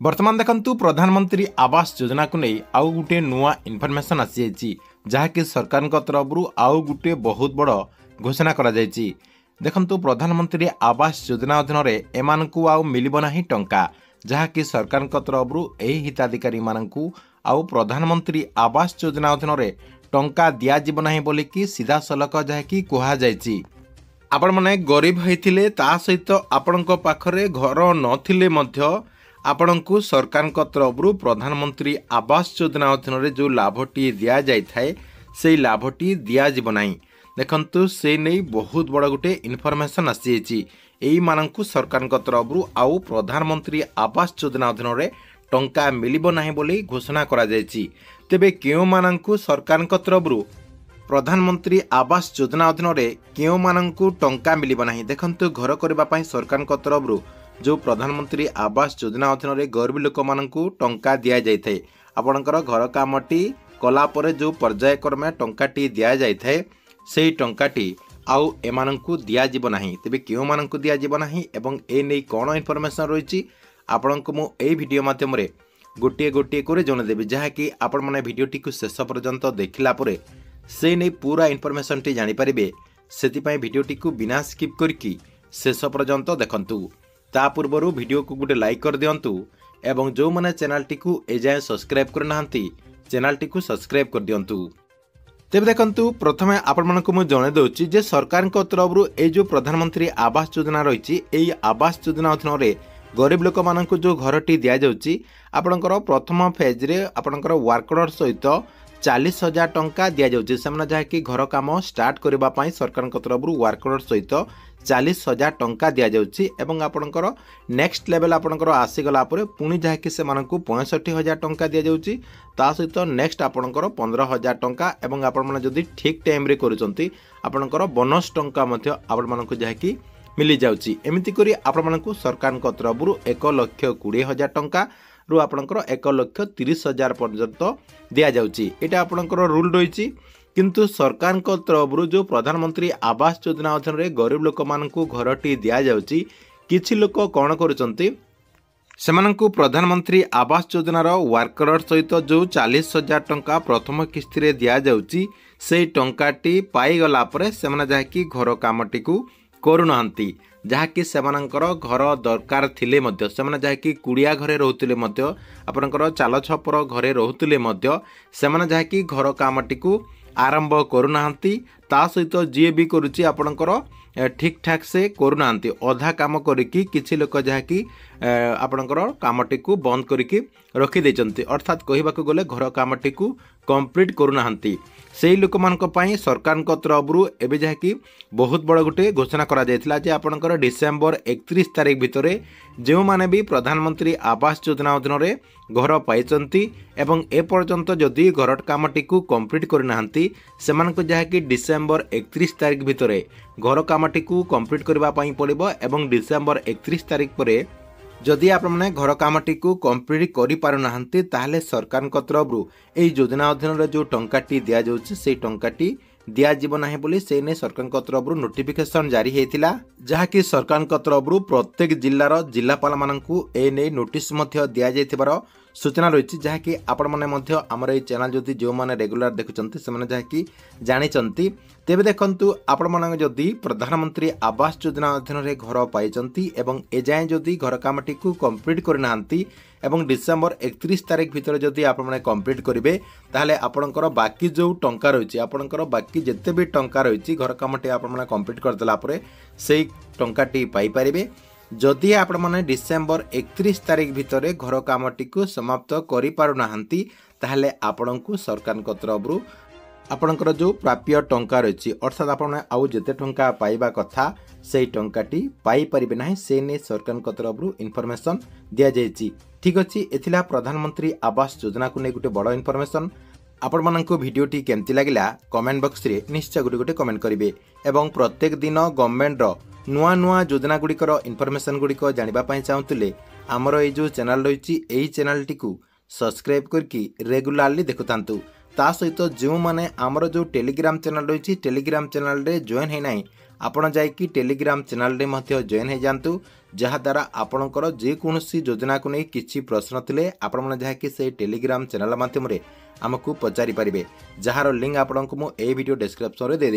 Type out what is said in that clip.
वर्तमान देखंतु प्रधानमंत्री आवास योजना को नहीं आउ गुटे नुआ इनफॉरमेशन आसी जाइए जहाँकि सरकार तरफ आउ गुटे बहुत बड़ घोषणा करा जाइए। देखंतु प्रधानमंत्री आवास योजना अधीन एमानकु आउ मिलिबो नाही टंका जहाँकि सरकार तरफ एही हिताधिकारी मानकु आउ प्रधानमंत्री आवास योजना अधीन टंका दिया जिवो नाही बोलिकी सीधा सलक जहाँकि कुहा जाइए। आपण माने गरीब होइथिले ता सहित आपणक पाखरे घर नथिले मध्य आपणकु सरकार तरफ प्रधानमंत्री आवास योजना अधीन जो लाभटी दि जाए से लाभटी दिज्व ना। देखंतु से नहीं बहुत बड़ गोटे इनफॉरमेशन आसी मानकु सरकार तरफ आउ प्रधानमंत्री आवास योजना अधीन टंका मिलिबो नाही बोली घोषणा करा जायछि। तेबे केउ मानकु सरकार तरफ प्रधानमंत्री आवास योजना अधीन केउ मानकु टंका मिलिबो नाही। देखंतु घर करबा पई सरकार तरफ जो प्रधानमंत्री आवास योजना अधीन गरीब लोक मानकु टंका दिया जाइए। आपणकर घर कामटी कलापर जो पर्यायक्रमे टंकाटी दिया जाइए से टंकाटी आउ एमानंकु दिया जिवो नाही। तेबे केउ मानंकु दिया जिवो नाही एवं ए नै कोन इनफॉरमेशन रहिछि आपणको मु ए वीडियो माध्यम रे गोटे गोटे करे जणदेबी जहाँकि आपण माने वीडियोटी को शेष पर्यंत देखिला परे से नै पूरा इनफॉरमेशन टी जानि परिबे। सेति पई वीडियोटी को बिना स्किप करके शेष पर्यंत देखंतु। ता पूर्वरु वीडियो को गोटे लाइक कर दियंतु एवं जो माने चैनल टी को एजाय सब्सक्राइब कर नाहंती चैनल टी को सब्सक्राइब कर दियंतु। तेब देखंतु प्रथमे आपण मानकु मु जणे दउची जे सरकार को तरफरु ए जो प्रधानमंत्री आवास योजना रहिछि एई आवास योजना अधीन रे गरीब लोक मानकु जो घरटी दिया जाउची आपणकर प्रथम फेज रे आपणकर वर्कर सहित 40,000 टंका दिया जाउची। सेमना जहाँकि घर काम स्टार्ट करबा पई सरकार को तरफरु वर्कर सहित 40,000 टंका दिया जाउची एवं आपणकर नेक्स्ट लेवल आपणकर आसीगला परे पुणी जहाँकि से मानकु 65,000 टंका दिया जाउची ता सहित नेक्स्ट आपणकर 15,000 टंका एवं आपण माने जदी ठीक टाइम रे करूचंती आपणकर बोनस टंका मध्य आपण मानकु जहाँकि मिली जाउची। एमिति करी आपण मानकु सरकार को तरफरु 1,20,000 टंका रु आपणकर 1,30,000 पर्यंत दिया जाउची। एटा आपणकर रूल रहिछि किंतु सरकार को तरफ जो प्रधानमंत्री आवास योजना अधीन रे गरीब लोक मानकु घरटी दिया जाउची किछि लोक कोन करूचंती सेमानकु प्रधानमंत्री आवास योजना रो वर्कर सहित जो 40,000 टंका प्रथम किस्ती रे दिया जाउची से टंकाटी पाई गला परे सेमाना जाकी घर कामटी को करूनांती जहाँकि सेमानकर घर दरकार थिले मध्य सेमाना जाकी कुड़िया घरे रहउतिले मध्य आपनकर चाल छपर घरे रहउतिले मध्य सेमाना जाकी घर कामटी को आरंभ करूनांती ता सहित जी भी करुच्ची आपणकर ठीक ठाक से करूनांती अधा काम करिकी किछि लोक जहाँकि आपणकर कामटी को बंद करिकी रखी देचंती अर्थात कहिबाकू गले घर कामटी को कंप्लीट करूनांती से लोक मानक पई सरकार को तरफरु एबे जहाँकि बहुत बड़ गोटे घोषणा करा जायतिला जे आपणकर डिसेंबर 31 तारिख भितरे जो माने भी प्रधानमंत्री आवास योजना अधीन रे घर पाइचंती एवं ए पर्यंत जदि घर कामटी को कंप्लीट करनांती सेमानक जहाँकि डिसेंबर 31 तारिख भितरे घर कामटी को कंप्लीट करबा पई पड़िबो एवं डिसेंबर 31 तारिख परे जदि आप घर कामटी को कंप्लीट करि पारु नाहंती ताहले सरकार को तरफरु एई योजना अधीन रे जो टंकाटी दिया जाउची से टंकाटी दिया जीवन नाही बोली से ने सरकार को तरफरु नोटिफिकेशन जारी हेतिला जहाँकि सरकार को तरफरु प्रत्येक जिल्लार जिल्लापाल मानकु ए ने नोटिस मध्य दिया जायतिबार सूचना रही जहाँकि आपण माने मध्य हमर ए चैनल जदि जो माने रेगुलर देखुचंती से माने जहाँकि जानिचंती तेबे देखंतु आपण माने जदि प्रधानमंत्री आवास योजना अधीन रे घर पाइचंती एवं ए जाय जदि घर कामटी को कंप्लीट करनांती एवं डिसेंबर 31 तारिख भितर जदि आपण माने कंप्लीट करिवे ताहले आपणकर बाकी जो टंका रहिछि आपणकर बाकी जते भी टंका रहिछि घर कामटी आपण माने कंप्लीट कर देला परे सेही टंकाटी पाई परिबे। जदि आपण माने डिसेंबर 31 तारिख भितर घर कामटी को समाप्त करि पारु नाहंती ताहले आपणकु सरकार को तरफरु आपणकर जो प्राप्य टंका रही अर्थात आपण आउ जते टंका पाइबा कथा से टंकाटी पाई परिबे नाही से ने सरकार को तरफरु इनफॉरमेशन दिया जायछि। ठीक अछि एथिला प्रधानमंत्री आवास योजना को ने गुटे बड़ इनफॉरमेशन आपण मानकु वीडियोटी केमति लागिला कमेंट बॉक्स रे निश्चय गुटे गुटे कमेंट करिवे एवं प्रत्येक दिन गवर्नमेंट रो नुआ नुआ योजना गुड़िकर इनफॉरमेशन गुड़िक जानिबा पई चाहूतिले हमर ए जो चैनल रही एही चैनल टी को सब्सक्राइब करके रेगुलारली देखुतांतु ता सहित जो माने आमर जो टेलीग्राम चैनल रही टेलीग्राम चैनल रे जॉइन है नाही आपण जाइकी टेलीग्राम चैनल रे जॉइन हो जातु जहाद्वारा आपणकर जेकोसी योजना को नहीं किसी प्रश्न थिले आपण मैंने जहाँकि से टेलीग्राम चैनल माध्यम आमको पचारि पारे जार लिंक आपको मुझे वीडियो डिस्क्रिप्शन में दे